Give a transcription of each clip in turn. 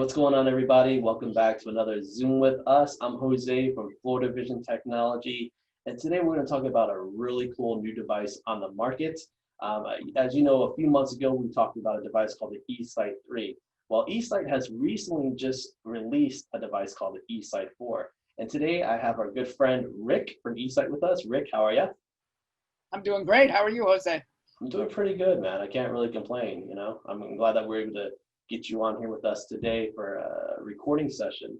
what's going on, everybody? Welcome back to another Zoom with us. I'm Jose from Florida Vision Technology, and today we're going to talk about a really cool new device on the market. As you know, a few months ago, we talked about a device called the eSight 3. Well, eSight has recently just released a device called the eSight 4. And today I have our good friend Rick from eSight with us. Rick, how are you? I'm doing great. How are you, Jose? I'm doing pretty good, man. I can't really complain, you know. I'm glad that we're able to get you on here with us today for a recording session.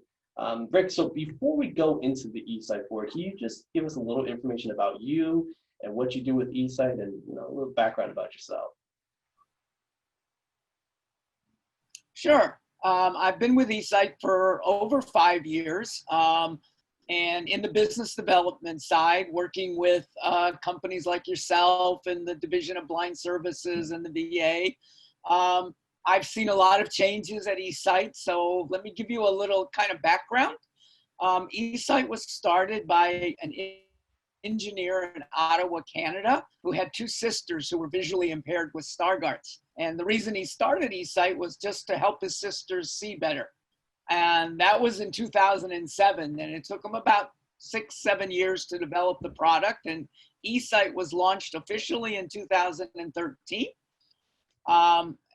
Rick, so before we go into the eSight 4, can you just give us a little information about you and what you do with eSight and a little background about yourself? Sure. I've been with eSight for over 5 years, and in the business development side, working with companies like yourself and the Division of Blind Services and the VA. I've seen a lot of changes at eSight, so let me give you a little kind of background. eSight was started by an engineer in Ottawa, Canada, who had two sisters who were visually impaired with Stargardt's. And the reason he started eSight was just to help his sisters see better. And that was in 2007. And it took him about 6-7 years to develop the product. And eSight was launched officially in 2013.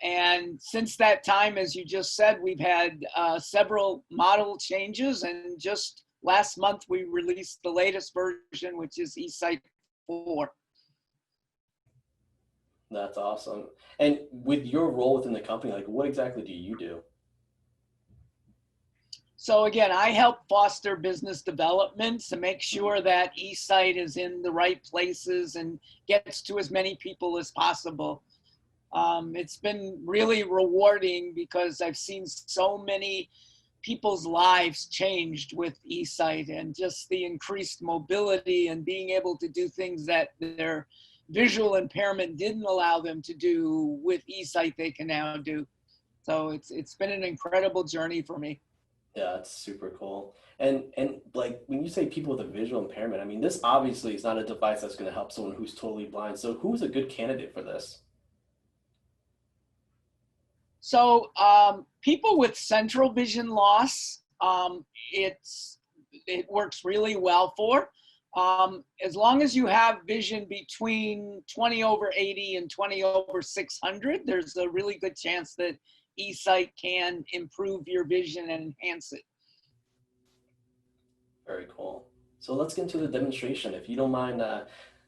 And since that time, as you just said, we've had several model changes, and just last month we released the latest version, which is eSight 4. That's awesome. And with your role within the company, like what exactly do you do? So again, I help foster business development to make sure that eSight is in the right places and gets to as many people as possible. It's been really rewarding because I've seen so many people's lives changed with eSight, and just the increased mobility and being able to do things that their visual impairment didn't allow them to do with eSight they can now do. So it's been an incredible journey for me. Yeah, it's super cool. And like when you say people with a visual impairment, I mean, this obviously is not a device that's going to help someone who's totally blind. So who's a good candidate for this? So people with central vision loss, it works really well for. As long as you have vision between 20/80 and 20/600, there's a really good chance that eSight can improve your vision and enhance it. Very cool. So let's get into the demonstration. If you don't mind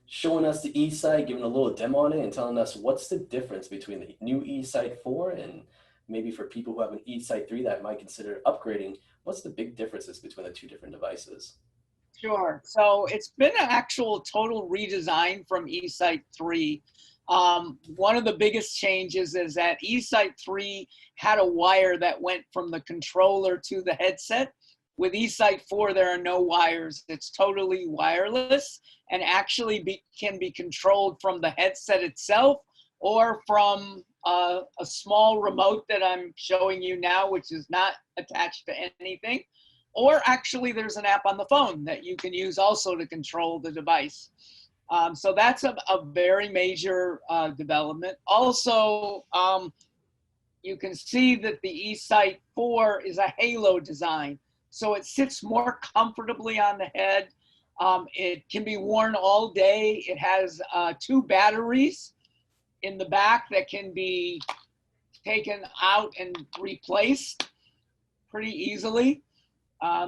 showing us the eSight, giving a little demo on it and telling us what's the difference between the new eSight 4 and maybe for people who have an eSight 3 that might consider upgrading, what's the big differences between the two different devices? Sure. So it's been an actual total redesign from eSight 3. One of the biggest changes is that eSight 3 had a wire that went from the controller to the headset. With eSight 4, there are no wires. It's totally wireless and actually can be controlled from the headset itself or from a small remote that I'm showing you now, which is not attached to anything. Or actually, there's an app on the phone that you can use also to control the device. So that's a very major development. Also, you can see that the eSight 4 is a halo design. So it sits more comfortably on the head. It can be worn all day. It has 2 batteries in the back that can be taken out and replaced pretty easily.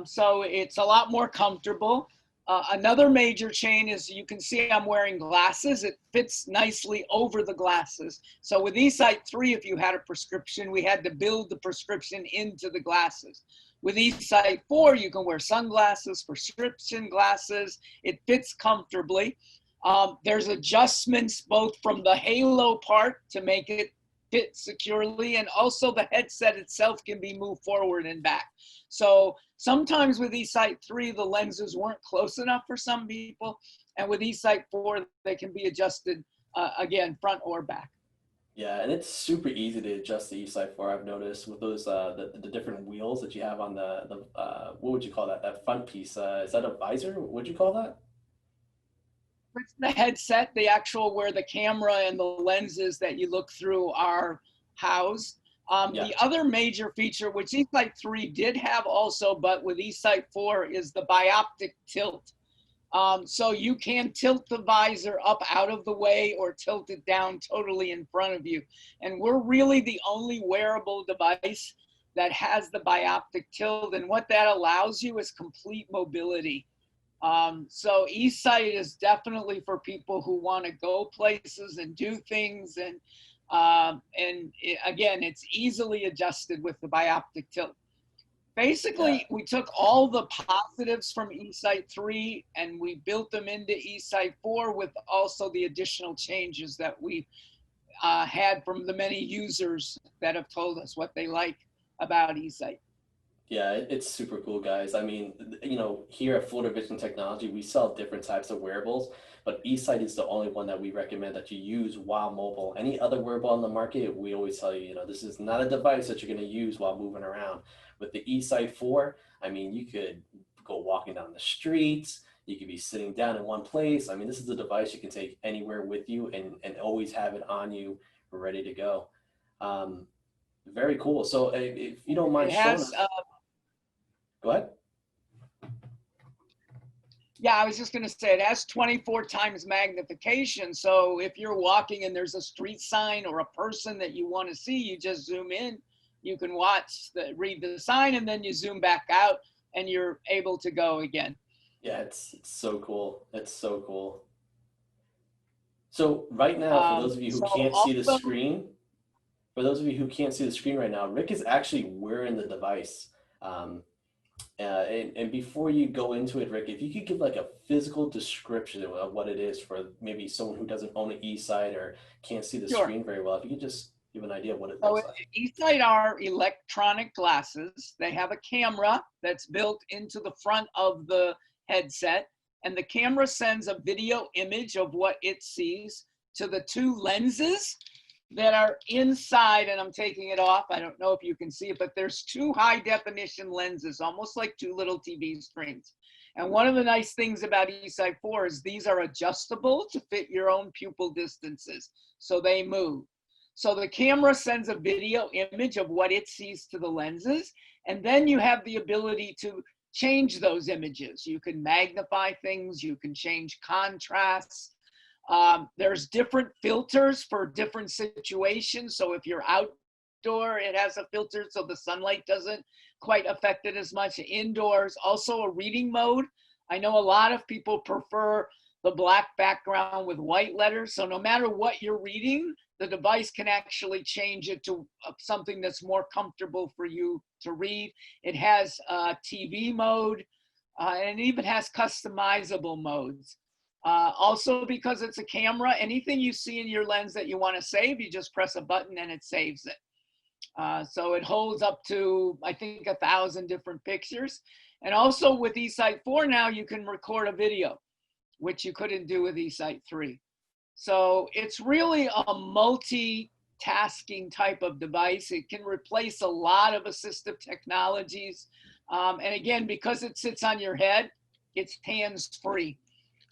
So it's a lot more comfortable. Another major change is you can see I'm wearing glasses. It fits nicely over the glasses. So with eSight 3, if you had a prescription, we had to build the prescription into the glasses. With eSight 4, you can wear sunglasses, prescription glasses. It fits comfortably. There's adjustments both from the halo part to make it fit securely, and also the headset itself can be moved forward and back. So sometimes with eSight 3, the lenses weren't close enough for some people, and with eSight 4, they can be adjusted again, front or back. Yeah, and it's super easy to adjust the eSight 4. I've noticed with those the different wheels that you have on the what would you call that? That front piece. Is that a visor? What would you call that? It's the headset, the actual where the camera and the lenses that you look through are housed. Yeah. The other major feature, which eSight 3 did have also, but with eSight 4, is the bioptic tilt. So you can tilt the visor up out of the way or tilt it down totally in front of you. And we're really the only wearable device that has the bioptic tilt. And what that allows you is complete mobility. So eSight is definitely for people who want to go places and do things. Again, it's easily adjusted with the bioptic tilt. Yeah. Basically, we took all the positives from eSight 3 and we built them into eSight 4 with also the additional changes that we had from the many users that have told us what they like about eSight. Yeah, it's super cool, guys. I mean, you know, here at Florida Vision Technology, we sell different types of wearables, but eSight is the only one that we recommend that you use while mobile. Any other wearable on the market, we always tell you, you know, this is not a device that you're going to use while moving around. With the eSight 4, I mean, you could go walking down the streets, you could be sitting down in one place. I mean, this is a device you can take anywhere with you and always have it on you, ready to go. Um, Very cool. So if you don't mind It showing has us, go ahead. Yeah, I was just going to say it has 24 times magnification. So if you're walking and there's a street sign or a person that you want to see, you just zoom in. You can read the sign, and then you zoom back out, and you're able to go again. Yeah, it's so cool. It's so cool. So right now, for those of you who So can't see the also, screen, for those of you who can't see the screen right now, Rick is actually wearing the device. Um, and before you go into it, Rick, if you could give like a physical description of what it is for maybe someone who doesn't own an eSight or can't see the sure. screen very well, if you could just give an idea of what it So looks like. eSight are electronic glasses. They have a camera that's built into the front of the headset, and the camera sends a video image of what it sees to the two lenses that are inside, and I'm taking it off. I don't know if you can see it, but there's two high definition lenses, almost like two little TV screens. And one of the nice things about eSight 4 is these are adjustable to fit your own pupil distances, so they move. So the camera sends a video image of what it sees to the lenses, and then you have the ability to change those images. You can magnify things, you can change contrasts. There's different filters for different situations. So if you're outdoor, it has a filter so the sunlight doesn't quite affect it as much. Indoors, also a reading mode. I know a lot of people prefer the black background with white letters. So no matter what you're reading, the device can actually change it to something that's more comfortable for you to read. It has TV mode, and it even has customizable modes. Also, because it's a camera, anything you see in your lens that you want to save, you just press a button and it saves it. So it holds up to, I think, 1,000 different pictures. And also with eSight 4 now, you can record a video, which you couldn't do with eSight 3. So it's really a multitasking type of device. It can replace a lot of assistive technologies. And again, because it sits on your head, it's hands-free.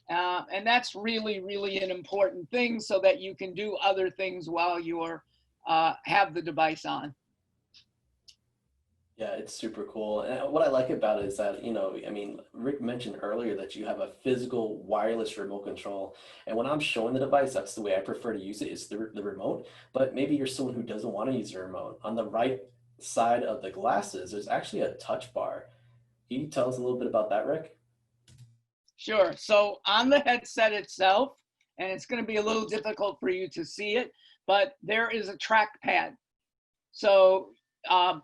And that's really, really an important thing so that you can do other things while you're have the device on. Yeah, it's super cool. And what I like about it is that, you know, I mean, Rick mentioned earlier that you have a physical wireless remote control. And when I'm showing the device, that's the way I prefer to use it is the remote. But maybe you're someone who doesn't want to use the remote. On the right side of the glasses, there's actually a touch bar. Can you tell us a little bit about that, Rick? Sure. So on the headset itself, and it's going to be a little difficult for you to see it, but there is a trackpad. So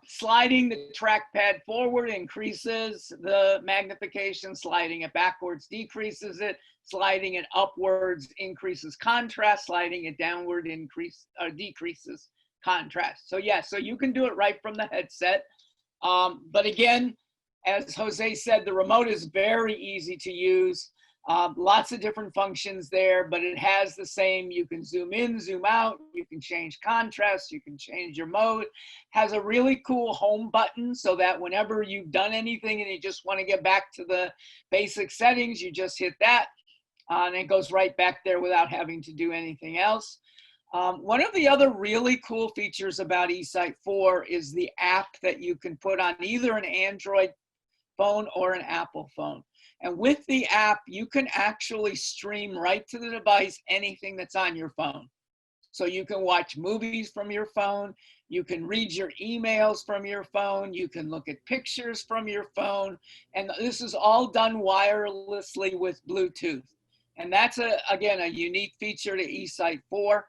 sliding the trackpad forward increases the magnification, sliding it backwards decreases it, sliding it upwards increases contrast, sliding it downward decreases contrast. So yeah, so you can do it right from the headset. But again, as Jose said, the remote is very easy to use. Lots of different functions there, but it has the same, you can zoom in, zoom out, you can change contrast, you can change your mode. Has a really cool home button so that whenever you've done anything and you just want to get back to the basic settings, you just hit that and it goes right back there without having to do anything else. One of the other really cool features about eSight 4 is the app that you can put on either an Android phone or an Apple phone. And with the app, you can actually stream right to the device anything that's on your phone. So you can watch movies from your phone, you can read your emails from your phone, you can look at pictures from your phone, and this is all done wirelessly with Bluetooth. And that's, again, a unique feature to eSight 4.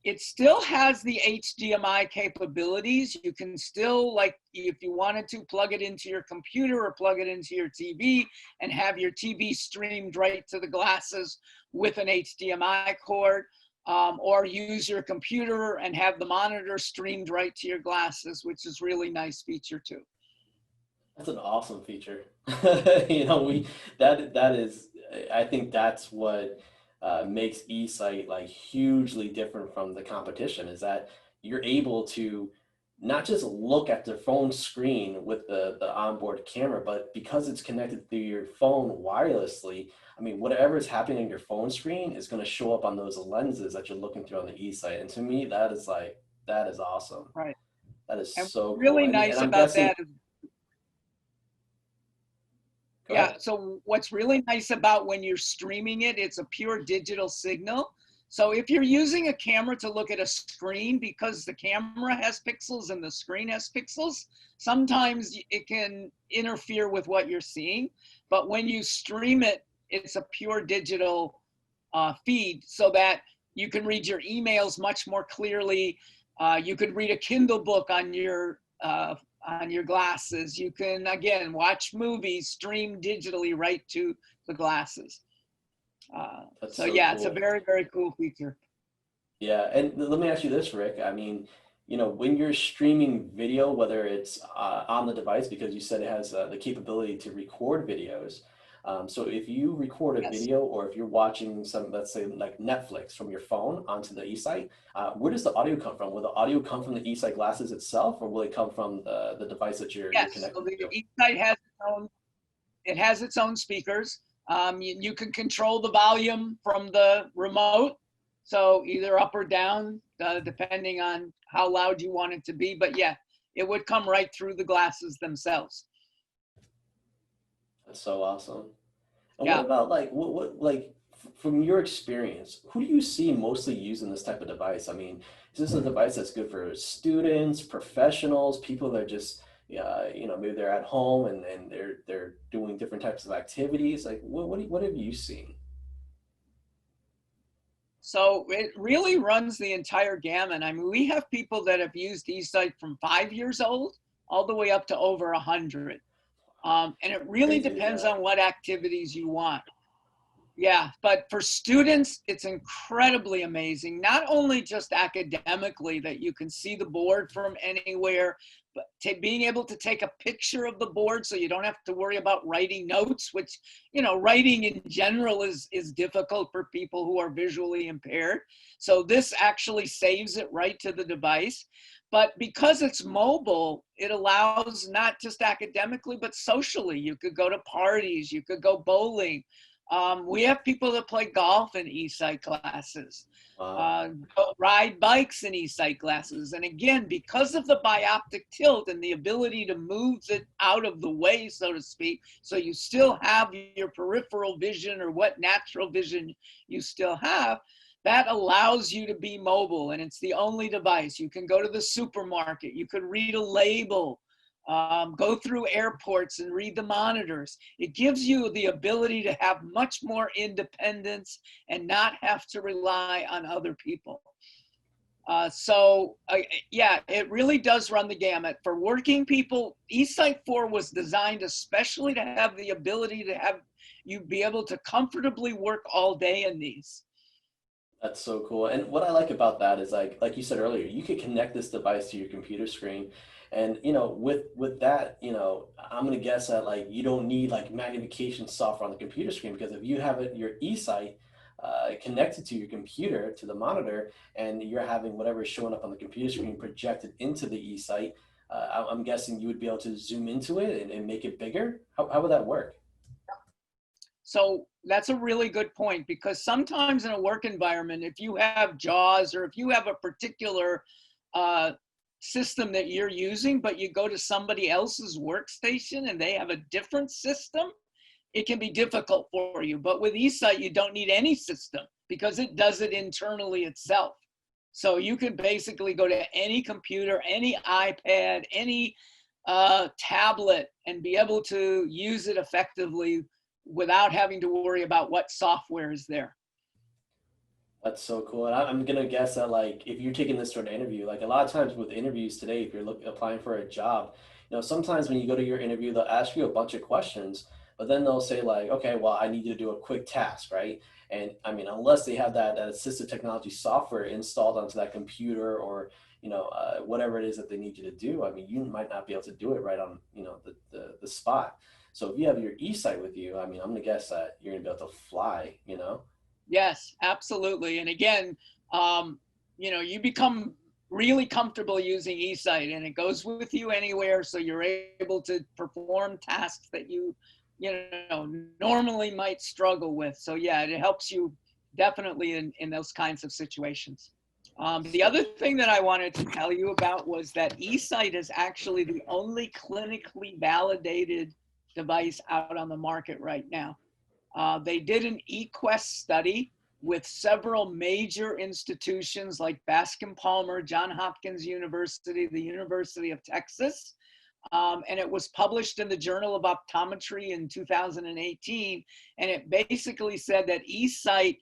It still has the HDMI capabilities. You can still, like, if you wanted to, plug it into your computer or plug it into your TV and have your TV streamed right to the glasses with an HDMI cord, or use your computer and have the monitor streamed right to your glasses, which is really nice feature too. That's an awesome feature. You know, that is, I think that's what makes eSight like hugely different from the competition, is that you're able to not just look at the phone screen with the onboard camera, but because it's connected through your phone wirelessly, I mean, whatever is happening on your phone screen is going to show up on those lenses that you're looking through on the eSight. And to me, that is like, that is awesome. Right. That is And so cool. really And nice I'm about guessing, that is, go yeah, ahead. so what's really nice about when you're streaming it, it's a pure digital signal. So if you're using a camera to look at a screen, because the camera has pixels and the screen has pixels, sometimes it can interfere with what you're seeing. But when you stream it, it's a pure digital feed, so that you can read your emails much more clearly. You could read a Kindle book on your glasses. You can, again, watch movies streamed digitally right to the glasses. That's So so yeah, it's a cool. very, very cool feature. Yeah, and let me ask you this, Rick. I mean, you know, when you're streaming video, whether it's on the device, because you said it has the capability to record videos. So if you record a Yes. video, or if you're watching some, let's say like Netflix from your phone onto the eSight, where does the audio come from? Will the audio come from the eSight glasses itself, or will it come from the device that you're Yes. So connected the to? eSight has its own, it has its own speakers. You can control the volume from the remote. So either up or down, depending on how loud you want it to be. But yeah, it would come right through the glasses themselves. That's so awesome. And what Yeah. about like what like from your experience, who do you see mostly using this type of device? I mean, is this a device that's good for students, professionals, people that are just you know, maybe they're at home and they're doing different types of activities? Like what have you seen? So it really runs the entire gamut. I mean, we have people that have used eSight from 5 years old all the way up to over 100. And it really Crazy is depends that? on what activities you want. Yeah, but for students, it's incredibly amazing. Not only just academically, that you can see the board from anywhere, but being able to take a picture of the board so you don't have to worry about writing notes, which, you know, writing in general is difficult for people who are visually impaired. So this actually saves it right to the device. But because it's mobile, it allows not just academically, but socially. You could go to parties, you could go bowling. We have people that play golf in eSight classes, Wow. ride bikes in eSight glasses. And again, because of the bioptic tilt and the ability to move it out of the way, so to speak, so you still have your peripheral vision or what natural vision you still have, that allows you to be mobile. And it's the only device. You can go to the supermarket, you could read a label, go through airports and read the monitors. It gives you the ability to have much more independence and not have to rely on other people. Yeah, it really does run the gamut. For working people, eSight 4 was designed especially to have the ability to have you be able to comfortably work all day in these. That's so cool. And what I like about that is like you said earlier, you could connect this device to your computer screen. And you know, with that, you know, I'm gonna guess that like you don't need like magnification software on the computer screen, because if you have it your eSight connected to your computer to the monitor, and you're having whatever is showing up on the computer screen projected into the eSight, I'm guessing you would be able to zoom into it and make it bigger. How would that work? So That's a really good point, because sometimes in a work environment, if you have JAWS or if you have a particular uh, system that you're using, but you go to somebody else's workstation and they have a different system, it can be difficult for you. But with eSight, you don't need any system because it does it internally itself. So you can basically go to any computer, any iPad, any tablet, and be able to use it effectively without having to worry about what software is there. That's so cool. And I'm gonna guess that like if you're taking this to an interview, like a lot of times with interviews today, if you're applying for a job, sometimes when you go to your interview, they'll ask you a bunch of questions, but then they'll say like, okay, well, I need you to do a quick task, right? And I mean, unless they have that assistive technology software installed onto that computer or whatever it is that they need you to do, I mean, you might not be able to do it right on the spot. So if you have your eSight with you, I mean, I'm gonna guess that you're gonna be able to fly. Yes, absolutely. And again, you become really comfortable using eSight, and it goes with you anywhere. So you're able to perform tasks that normally might struggle with. So yeah, it helps you definitely in those kinds of situations. The other thing that I wanted to tell you about was that eSight is actually the only clinically validated device out on the market right now. They did an eQuest study with several major institutions like Bascom Palmer, Johns Hopkins University, the University of Texas, and it was published in the Journal of Optometry in 2018. And it basically said that eSight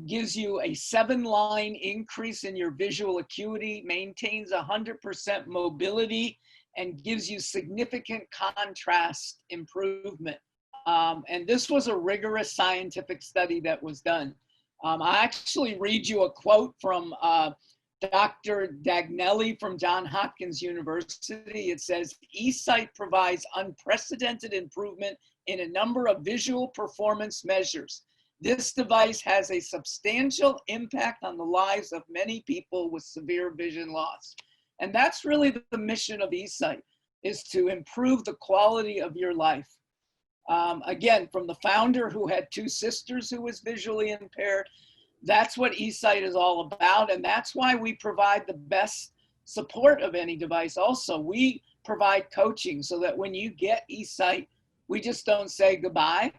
gives you a 7-line increase in your visual acuity, maintains 100% mobility, and gives you significant contrast improvement. And this was a rigorous scientific study that was done. I actually read you a quote from Dr. Dagnelli from Johns Hopkins University. It says, eSight provides unprecedented improvement in a number of visual performance measures. This device has a substantial impact on the lives of many people with severe vision loss. And that's really the mission of eSight, is to improve the quality of your life. Again, from the founder who had 2 sisters who was visually impaired, that's what eSight is all about. And that's why we provide the best support of any device. Also, we provide coaching so that when you get eSight, we just don't say goodbye.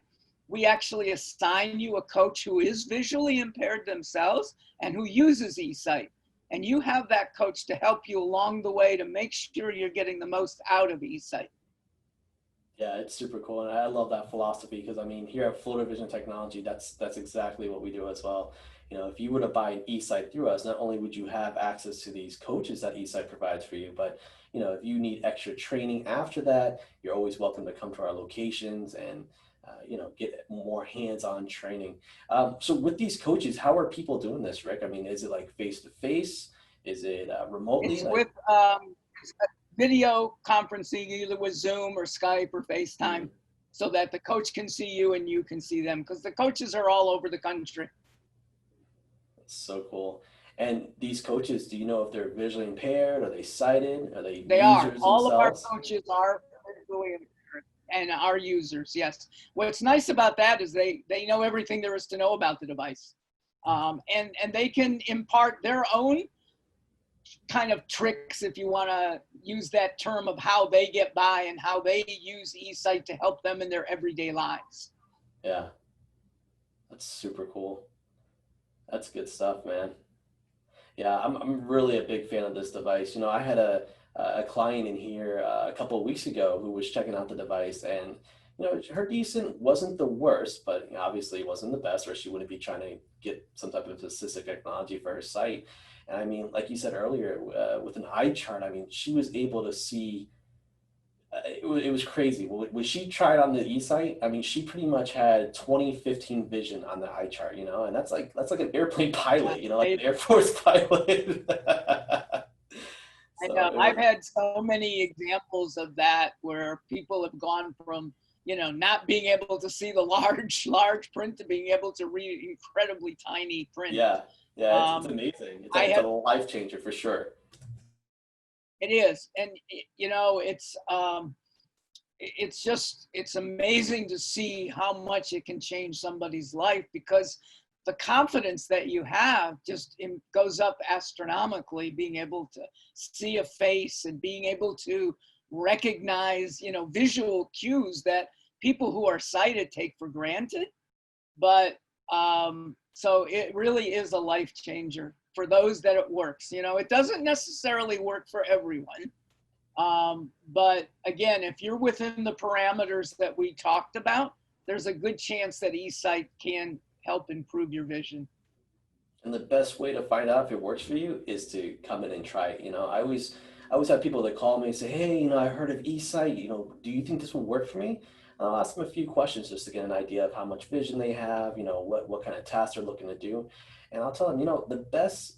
We actually assign you a coach who is visually impaired themselves and who uses eSight. And you have that coach to help you along the way to make sure you're getting the most out of eSight. Yeah, it's super cool, and I love that philosophy because I mean, here at Florida Vision Technology, that's exactly what we do as well. If you were to buy an eSight through us, not only would you have access to these coaches that eSight provides for you, but if you need extra training after that, you're always welcome to come to our locations and get more hands-on training. So with these coaches, how are people doing this, Rick? I mean, is it like face to face? Is it remotely? It's with video conferencing, either with Zoom or Skype or FaceTime, so that the coach can see you and you can see them, because the coaches are all over the country. That's so cool. And these coaches, do you know if they're visually impaired? Are they sighted? Are they Are. users All of our themselves? coaches are visually impaired and are users, yes. What's nice about that is they know everything there is to know about the device. And they can impart their own kind of tricks, if you want to use that term, of how they get by and how they use eSight to help them in their everyday lives. Yeah, that's super cool. That's good stuff, man. Yeah, I'm really a big fan of this device. I had a client in here a couple of weeks ago who was checking out the device, and her decent wasn't the worst, but obviously it wasn't the best, or she wouldn't be trying to get some type of assistive technology for her sight. And I mean, like you said earlier, with an eye chart, I mean, she was able to see. It was crazy. When she tried on the eSight, I mean, she pretty much had 20/15 vision on the eye chart, and that's like an airplane pilot, like an Air Force pilot. I So know. I've had so many examples of that where people have gone from, not being able to see the large print to being able to read incredibly tiny print. yeah, it's amazing. It's a life changer for sure. It is. And, it's amazing to see how much it can change somebody's life, because the confidence that you have just goes up astronomically, being able to see a face and being able to recognize, visual cues that people who are sighted take for granted. But so it really is a life changer for those that it works. It doesn't necessarily work for everyone. But again, if you're within the parameters that we talked about, there's a good chance that eSight can help improve your vision. And the best way to find out if it works for you is to come in and try it. I always have people that call me and say, "Hey, I heard of eSight. Do you think this will work for me?" And I'll ask them a few questions just to get an idea of how much vision they have, what kind of tasks they're looking to do. And I'll tell them, the best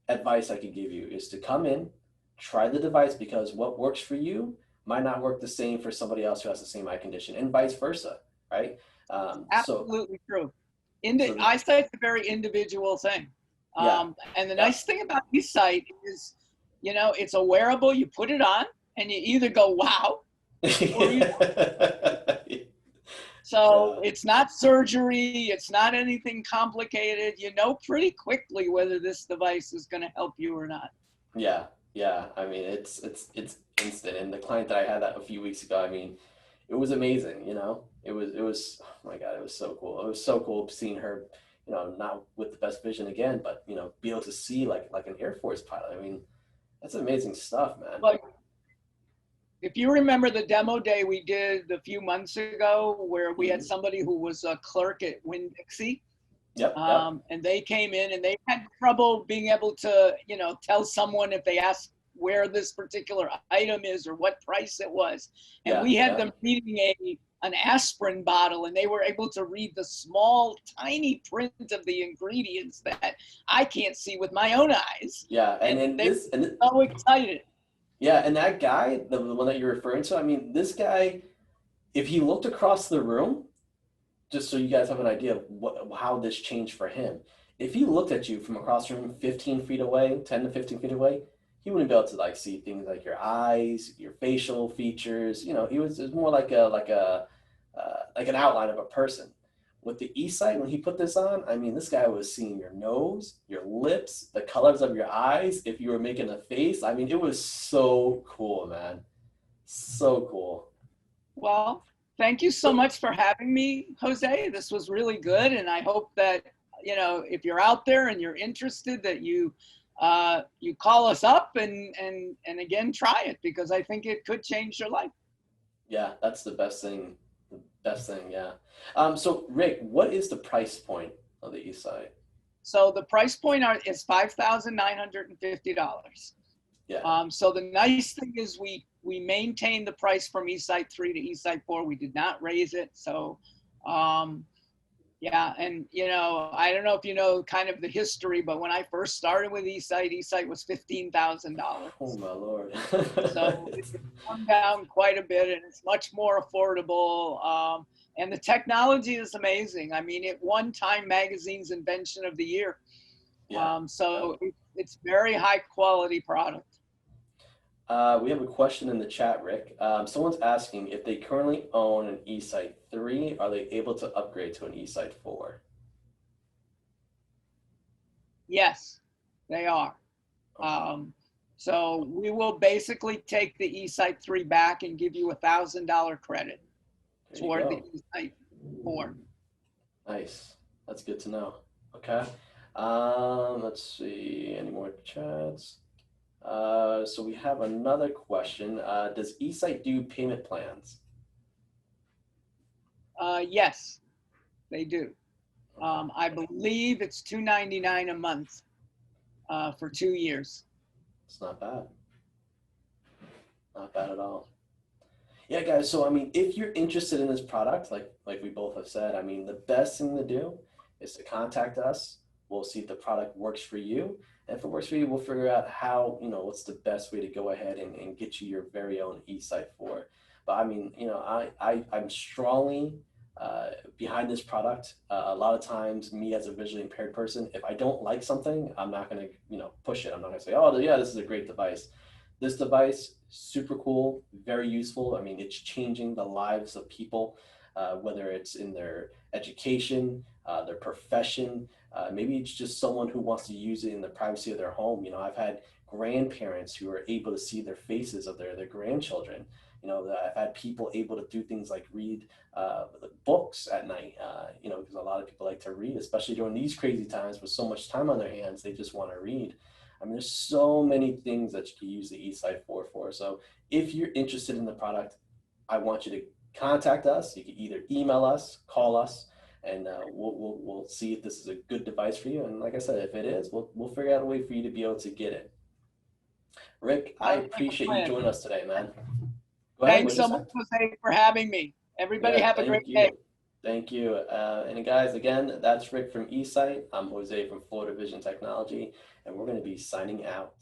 advice I could give you is to come in, try the device, because what works for you might not work the same for somebody else who has the same eye condition, and vice versa, right? So, Absolutely true. so the, Eyesight's a very individual thing. yeah, And the yeah. nice thing about eSight is, it's a wearable. You put it on and you either go, wow, or you don't. So Yeah. it's not surgery. It's not anything complicated. You know pretty quickly whether this device is going to help you or not. Yeah, yeah. I mean, it's instant. And the client that I had that a few weeks ago, I mean, it was amazing. It was oh my God, it was so cool. It was so cool seeing her, not with the best vision again, but be able to see like an Air Force pilot. I mean, that's amazing stuff, man. But if you remember the demo day we did a few months ago, where we had Hmm. somebody who was a clerk at Winn-Dixie, Yep, yep. and they came in and they had trouble being able to, tell someone if they asked where this particular item is or what price it was. And Yeah, we had yeah. them reading an aspirin bottle, and they were able to read the small, tiny print of the ingredients that I can't see with my own eyes. Yeah, and And then they this and were so excited. yeah, and that guy, the one that you're referring to, I mean, this guy, if he looked across the room, just so you guys have an idea of how this changed for him. If he looked at you from across the room 15 feet away, 10 to 15 feet away, he wouldn't be able to like see things like your eyes, your facial features. It was more like an outline of a person. With the eSight, when he put this on, I mean, this guy was seeing your nose, your lips, the colors of your eyes. If you were making a face, I mean, it was so cool, man. So cool. Well, thank you so So much for having me, Jose. This was really good, and I hope that, if you're out there and you're interested, that you call us up and again try it, because I think it could change your life. yeah, that's the best thing. The best thing, yeah. So Rick, what is the price point of the East Side? So the price point is $5,950. Yeah, So the nice thing is we maintained the price from eSight 3 to eSight 4. We did not raise it. So yeah, and I don't know if you know kind of the history, but when I first started with eSight was $15,000. oh my Lord. So it's come down quite a bit, and it's much more affordable. And the technology is amazing. I mean, it won Time Magazine's Invention of the Year. Yeah, yeah. So it's very high quality product. We have a question in the chat, Rick. Someone's asking if they currently own an eSight 3, are they able to upgrade to an eSight 4? Yes, they are. Okay, So we will basically take the eSight 3 back and give you $1,000 credit there you toward the go. eSight 4. Nice. That's good to know. Okay. Let's see. Any more chats? So we have another question. Does eSight do payment plans? Yes, they do. Okay. I believe it's $299 a month for 2 years. It's not bad. Not bad at all. Yeah, guys. So I mean, if you're interested in this product, like we both have said, I mean, the best thing to do is to contact us. We'll see if the product works for you. And if it works for you, we'll figure out how, what's the best way to go ahead and get you your very own eSight 4. But I mean, I'm strongly behind this product. A lot of times, me as a visually impaired person, if I don't like something, I'm not going to, push it. I'm not going to say, oh, yeah, this is a great device. this device, super cool, very useful. I mean, it's changing the lives of people, whether it's in their education, their profession. Maybe it's just someone who wants to use it in the privacy of their home. You know, I've had grandparents who are able to see their faces of their grandchildren. You know, I've had people able to do things like read books at night, you know, because a lot of people like to read, especially during these crazy times with so much time on their hands, they just want to read. I mean, there's so many things that you can use the eSight for. So if you're interested in the product, I want you to contact us. You can either email us, call us, and we'll see if this is a good device for you. And like I said, if it is, we'll figure out a way for you to be able to get it. Rick, I Sounds like a appreciate you plan. joining us today, man. Go ahead. Thanks What'd you so say? much, Jose, for having me. Everybody Yeah, have a thank great day. you. Thank you. And guys, again, that's Rick from eSight. I'm Jose from Florida Vision Technology, and we're going to be signing out.